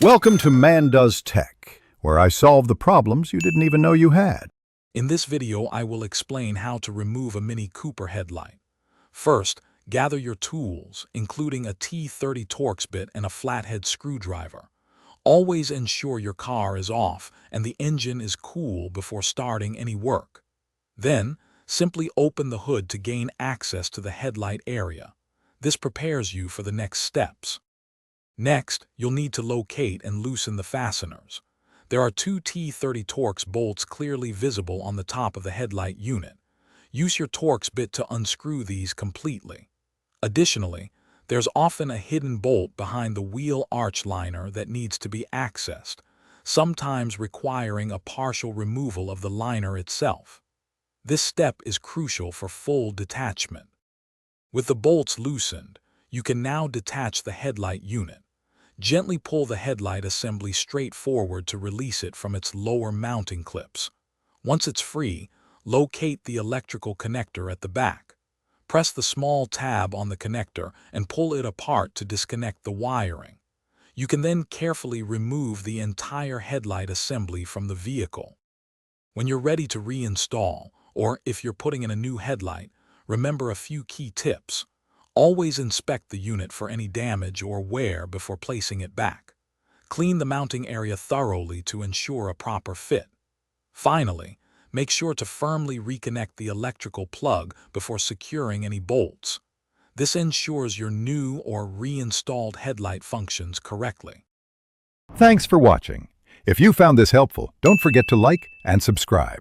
Welcome to Man Does Tech, where I solve the problems you didn't even know you had. In this video, I will explain how to remove a Mini Cooper headlight. First, gather your tools, including a T30 Torx bit and a flathead screwdriver. Always ensure your car is off and the engine is cool before starting any work. Then, simply open the hood to gain access to the headlight area. This prepares you for the next steps. Next, you'll need to locate and loosen the fasteners. There are two T30 Torx bolts clearly visible on the top of the headlight unit. Use your Torx bit to unscrew these completely. Additionally, there's often a hidden bolt behind the wheel arch liner that needs to be accessed, sometimes requiring a partial removal of the liner itself. This step is crucial for full detachment. With the bolts loosened, you can now detach the headlight unit. Gently pull the headlight assembly straight forward to release it from its lower mounting clips. Once it's free, locate the electrical connector at the back. Press the small tab on the connector and pull it apart to disconnect the wiring. You can then carefully remove the entire headlight assembly from the vehicle. When you're ready to reinstall, or if you're putting in a new headlight, remember a few key tips. Always inspect the unit for any damage or wear before placing it back. Clean the mounting area thoroughly to ensure a proper fit. Finally, make sure to firmly reconnect the electrical plug before securing any bolts. This ensures your new or reinstalled headlight functions correctly. Thanks for watching. If you found this helpful, don't forget to like and subscribe.